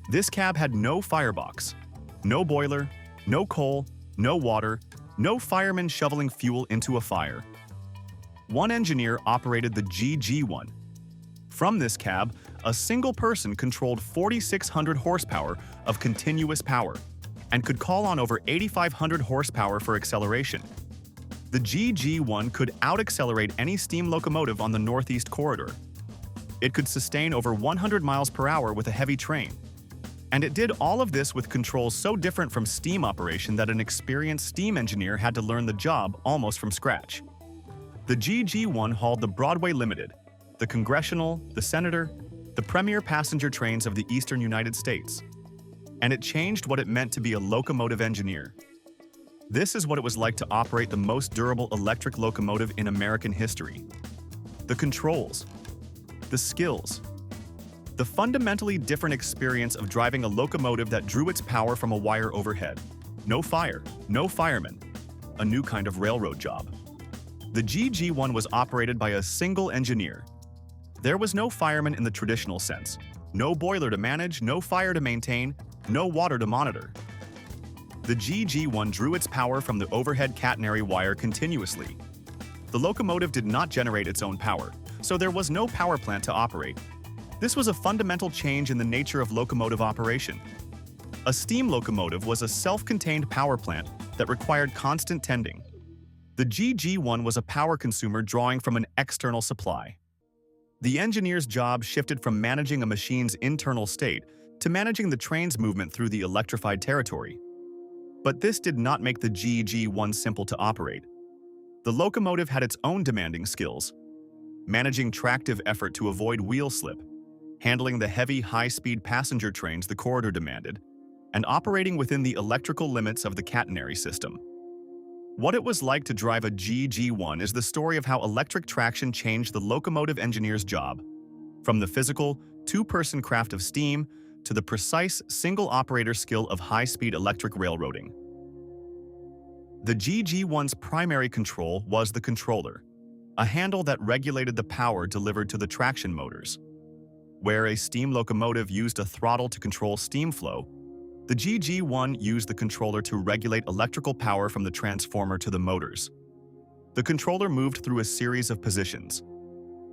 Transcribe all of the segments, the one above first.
This cab had no firebox, no boiler, no coal, no water, no fireman shoveling fuel into a fire. One engineer operated the GG1. From this cab, a single person controlled 4,600 horsepower of continuous power and could call on over 8,500 horsepower for acceleration. The GG1 could out-accelerate any steam locomotive on the Northeast Corridor. It could sustain over 100 miles per hour with a heavy train. And it did all of this with controls so different from steam operation that an experienced steam engineer had to learn the job almost from scratch. The GG1 hauled the Broadway Limited, the Congressional, the Senator, the premier passenger trains of the eastern United States. And it changed what it meant to be a locomotive engineer. This is what it was like to operate the most durable electric locomotive in American history. The controls, the skills, the fundamentally different experience of driving a locomotive that drew its power from a wire overhead. No fire, no fireman, a new kind of railroad job. The GG1 was operated by a single engineer. There was no fireman in the traditional sense, no boiler to manage, no fire to maintain, no water to monitor. The GG1 drew its power from the overhead catenary wire continuously. The locomotive did not generate its own power, so there was no power plant to operate. This was a fundamental change in the nature of locomotive operation. A steam locomotive was a self-contained power plant that required constant tending. The GG1 was a power consumer drawing from an external supply. The engineer's job shifted from managing a machine's internal state to managing the train's movement through the electrified territory. But this did not make the GG1 simple to operate. The locomotive had its own demanding skills: managing tractive effort to avoid wheel slip, handling the heavy, high-speed passenger trains the corridor demanded, and operating within the electrical limits of the catenary system. What it was like to drive a GG1 is the story of how electric traction changed the locomotive engineer's job, from the physical, two-person craft of steam to the precise, single-operator skill of high-speed electric railroading. The GG1's primary control was the controller, a handle that regulated the power delivered to the traction motors. Where a steam locomotive used a throttle to control steam flow, the GG1 used the controller to regulate electrical power from the transformer to the motors. The controller moved through a series of positions.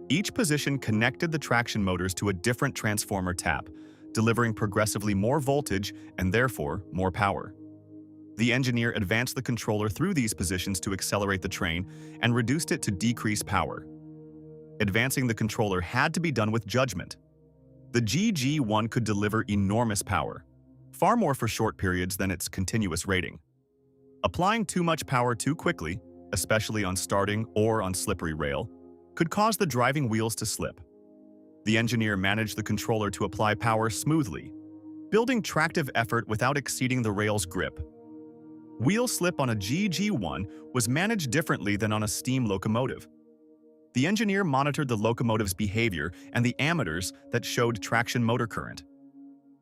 Each position connected the traction motors to a different transformer tap, delivering progressively more voltage and therefore more power. The engineer advanced the controller through these positions to accelerate the train and reduced it to decrease power. Advancing the controller had to be done with judgment. The GG1 could deliver enormous power, far more for short periods than its continuous rating. Applying too much power too quickly, especially on starting or on slippery rail, could cause the driving wheels to slip. The engineer managed the controller to apply power smoothly, building tractive effort without exceeding the rail's grip. Wheel slip on a GG1 was managed differently than on a steam locomotive. The engineer monitored the locomotive's behavior and the ammeters that showed traction motor current.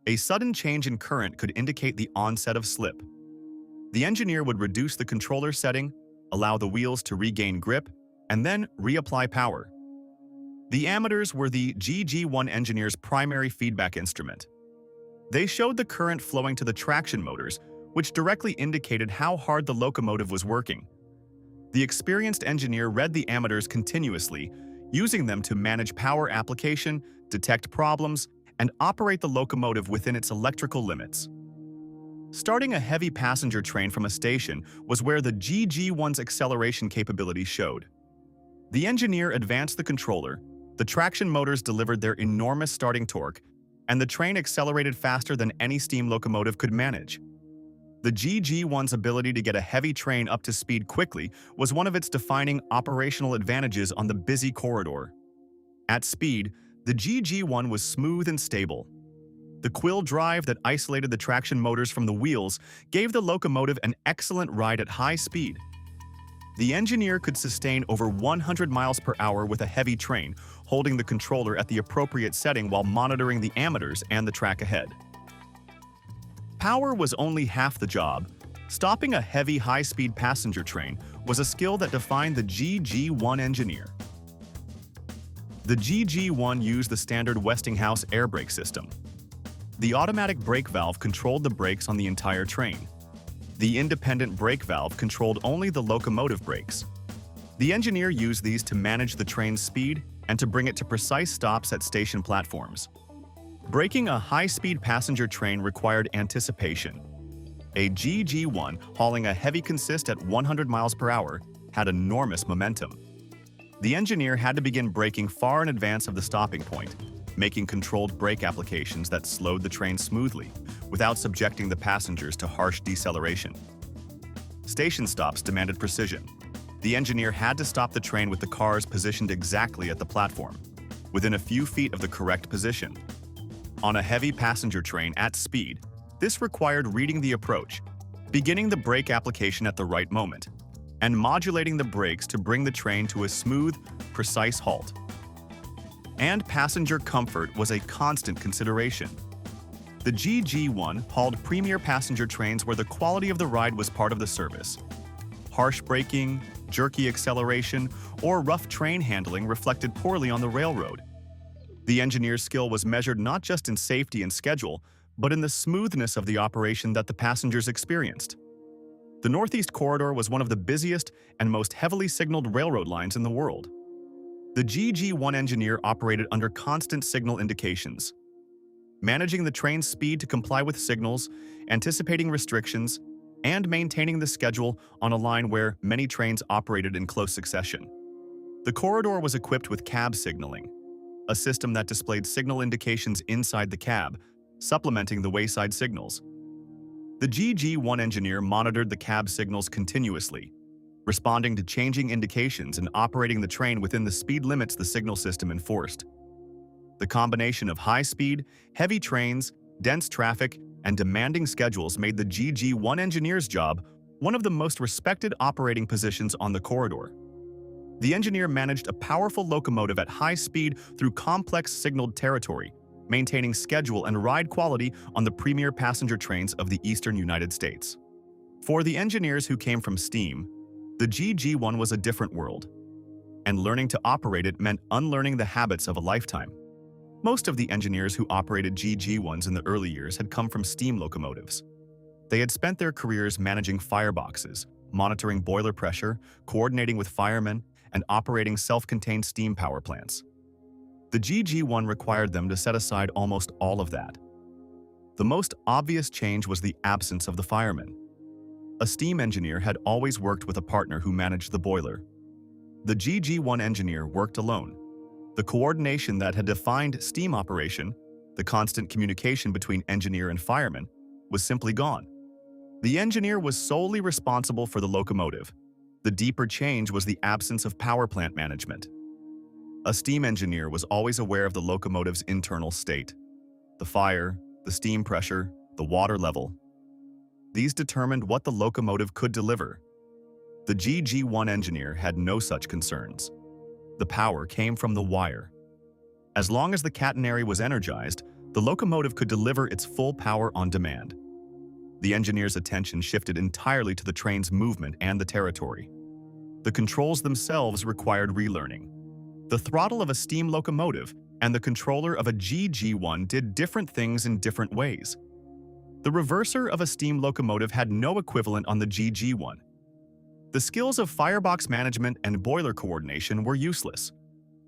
A sudden change in current could indicate the onset of slip. The engineer would reduce the controller setting, allow the wheels to regain grip, and then reapply power. The ammeters were the GG1 engineer's primary feedback instrument. They showed the current flowing to the traction motors, which directly indicated how hard the locomotive was working. The experienced engineer read the ammeters continuously, using them to manage power application, detect problems, and operate the locomotive within its electrical limits. Starting a heavy passenger train from a station was where the GG1's acceleration capability showed. The engineer advanced the controller, the traction motors delivered their enormous starting torque, and the train accelerated faster than any steam locomotive could manage. The GG1's ability to get a heavy train up to speed quickly was one of its defining operational advantages on the busy corridor. At speed, the GG1 was smooth and stable. The quill drive that isolated the traction motors from the wheels gave the locomotive an excellent ride at high speed. The engineer could sustain over 100 miles per hour with a heavy train, holding the controller at the appropriate setting while monitoring the ammeters and the track ahead. Power was only half the job. Stopping a heavy, high-speed passenger train was a skill that defined the GG1 engineer. The GG1 used the standard Westinghouse air brake system. The automatic brake valve controlled the brakes on the entire train. The independent brake valve controlled only the locomotive brakes. The engineer used these to manage the train's speed and to bring it to precise stops at station platforms. Braking a high-speed passenger train required anticipation. A GG1 hauling a heavy consist at 100 miles per hour had enormous momentum. The engineer had to begin braking far in advance of the stopping point, making controlled brake applications that slowed the train smoothly, without subjecting the passengers to harsh deceleration. Station stops demanded precision. The engineer had to stop the train with the cars positioned exactly at the platform, within a few feet of the correct position. On a heavy passenger train at speed, this required reading the approach, beginning the brake application at the right moment, and modulating the brakes to bring the train to a smooth, precise halt. And passenger comfort was a constant consideration. The GG1 hauled premier passenger trains where the quality of the ride was part of the service. Harsh braking, jerky acceleration, or rough train handling reflected poorly on the railroad. The engineer's skill was measured not just in safety and schedule, but in the smoothness of the operation that the passengers experienced. The Northeast Corridor was one of the busiest and most heavily signaled railroad lines in the world. The GG1 engineer operated under constant signal indications, managing the train's speed to comply with signals, anticipating restrictions, and maintaining the schedule on a line where many trains operated in close succession. The corridor was equipped with cab signaling, a system that displayed signal indications inside the cab, supplementing the wayside signals. The GG1 engineer monitored the cab signals continuously, responding to changing indications and operating the train within the speed limits the signal system enforced. The combination of high-speed, heavy trains, dense traffic, and demanding schedules made the GG1 engineer's job one of the most respected operating positions on the corridor. The engineer managed a powerful locomotive at high speed through complex signaled territory, maintaining schedule and ride quality on the premier passenger trains of the eastern United States. For the engineers who came from steam, the GG1 was a different world, and learning to operate it meant unlearning the habits of a lifetime. Most of the engineers who operated GG1s in the early years had come from steam locomotives. They had spent their careers managing fireboxes, monitoring boiler pressure, coordinating with firemen, and operating self-contained steam power plants. The GG1 required them to set aside almost all of that. The most obvious change was the absence of the fireman. A steam engineer had always worked with a partner who managed the boiler. The GG1 engineer worked alone. The coordination that had defined steam operation, the constant communication between engineer and fireman, was simply gone. The engineer was solely responsible for the locomotive. The deeper change was the absence of power plant management. A steam engineer was always aware of the locomotive's internal state: the fire, the steam pressure, the water level. These determined what the locomotive could deliver. The GG1 engineer had no such concerns. The power came from the wire. As long as the catenary was energized, the locomotive could deliver its full power on demand. The engineer's attention shifted entirely to the train's movement and the territory. The controls themselves required relearning. The throttle of a steam locomotive and the controller of a GG1 did different things in different ways. The reverser of a steam locomotive had no equivalent on the GG1. The skills of firebox management and boiler coordination were useless.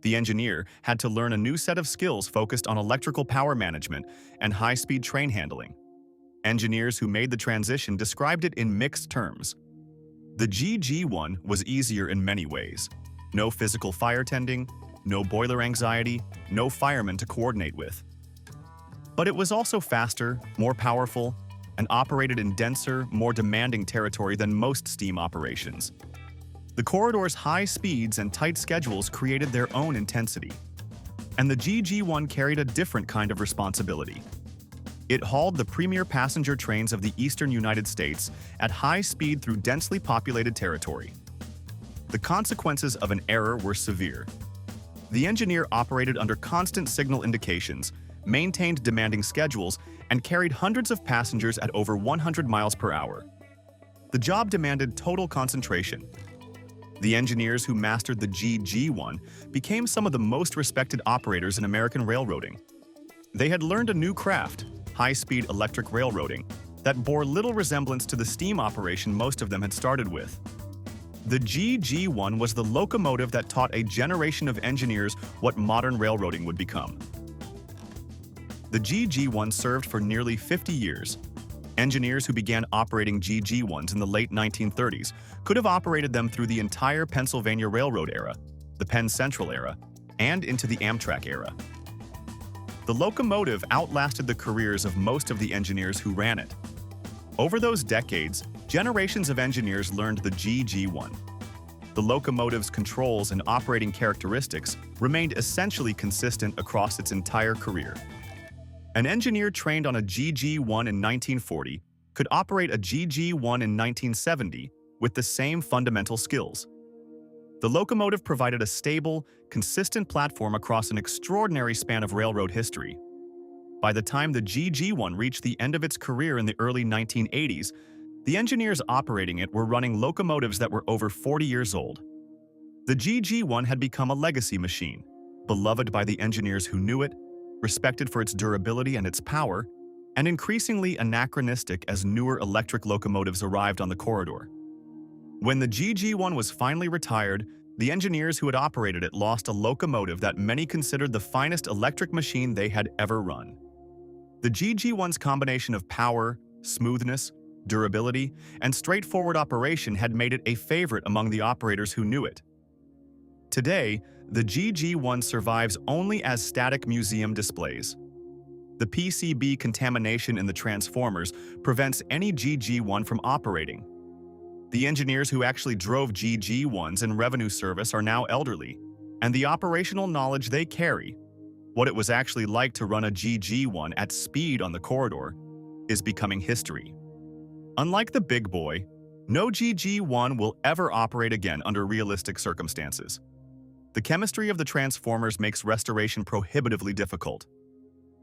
The engineer had to learn a new set of skills focused on electrical power management and high-speed train handling. Engineers who made the transition described it in mixed terms. The GG1 was easier in many ways. No physical fire tending, no boiler anxiety, no firemen to coordinate with. But it was also faster, more powerful, and operated in denser, more demanding territory than most steam operations. The corridor's high speeds and tight schedules created their own intensity. And the GG1 carried a different kind of responsibility. It hauled the premier passenger trains of the eastern United States at high speed through densely populated territory. The consequences of an error were severe. The engineer operated under constant signal indications, maintained demanding schedules, and carried hundreds of passengers at over 100 miles per hour. The job demanded total concentration. The engineers who mastered the GG1 became some of the most respected operators in American railroading. They had learned a new craft, high-speed electric railroading, that bore little resemblance to the steam operation most of them had started with. The GG1 was the locomotive that taught a generation of engineers what modern railroading would become. The GG1 served for nearly 50 years. Engineers who began operating GG1s in the late 1930s could have operated them through the entire Pennsylvania Railroad era, the Penn Central era, and into the Amtrak era. The locomotive outlasted the careers of most of the engineers who ran it. Over those decades, generations of engineers learned the GG1. The locomotive's controls and operating characteristics remained essentially consistent across its entire career. An engineer trained on a GG1 in 1940 could operate a GG1 in 1970 with the same fundamental skills. The locomotive provided a stable, consistent platform across an extraordinary span of railroad history. By the time the GG1 reached the end of its career in the early 1980s, the engineers operating it were running locomotives that were over 40 years old. The GG1 had become a legacy machine, beloved by the engineers who knew it, respected for its durability and its power, and increasingly anachronistic as newer electric locomotives arrived on the corridor. When the GG1 was finally retired, the engineers who had operated it lost a locomotive that many considered the finest electric machine they had ever run. The GG1's combination of power, smoothness, durability, and straightforward operation had made it a favorite among the operators who knew it. Today, the GG1 survives only as static museum displays. The PCB contamination in the transformers prevents any GG1 from operating. The engineers who actually drove GG1s in revenue service are now elderly, and the operational knowledge they carry, what it was actually like to run a GG1 at speed on the corridor, is becoming history. Unlike the big boy, no GG1 will ever operate again under realistic circumstances. The chemistry of the transformers makes restoration prohibitively difficult.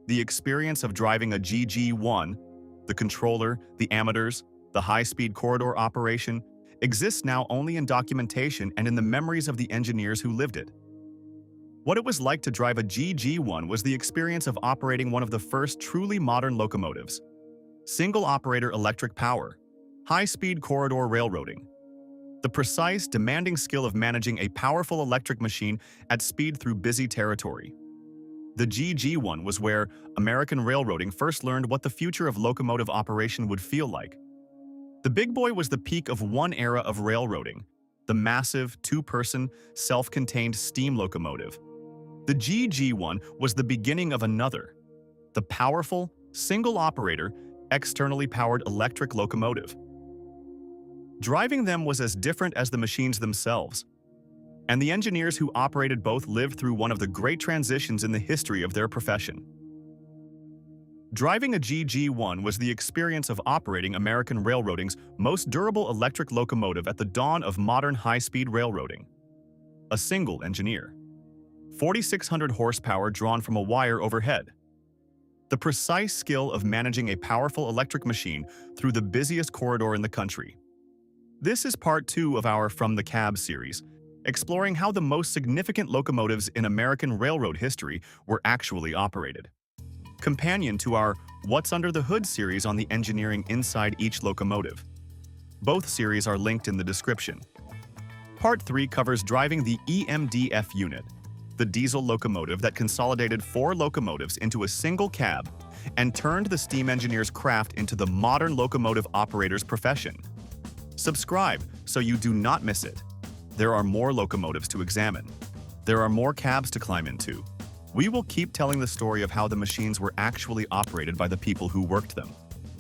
The experience of driving a GG1, the controller, the ammeters, the high-speed corridor operation, exists now only in documentation and in the memories of the engineers who lived it. What it was like to drive a GG1 was the experience of operating one of the first truly modern locomotives. Single-operator electric power, high-speed corridor railroading, the precise, demanding skill of managing a powerful electric machine at speed through busy territory. The GG1 was where American railroading first learned what the future of locomotive operation would feel like. The big boy was the peak of one era of railroading, the massive, two-person, self-contained steam locomotive. The GG1 was the beginning of another, the powerful, single-operator, externally powered electric locomotive. Driving them was as different as the machines themselves, and the engineers who operated both lived through one of the great transitions in the history of their profession. Driving a GG1 was the experience of operating American railroading's most durable electric locomotive at the dawn of modern high-speed railroading. A single engineer. 4,600 horsepower drawn from a wire overhead. The precise skill of managing a powerful electric machine through the busiest corridor in the country. This is part 2 of our From the Cab series, exploring how the most significant locomotives in American railroad history were actually operated. Companion to our What's Under the Hood series on the engineering inside each locomotive. Both series are linked in the description. Part 3 covers driving the EMDF unit, the diesel locomotive that consolidated 4 locomotives into a single cab and turned the steam engineer's craft into the modern locomotive operator's profession. Subscribe so you do not miss it. There are more locomotives to examine. There are more cabs to climb into. We will keep telling the story of how the machines were actually operated by the people who worked them.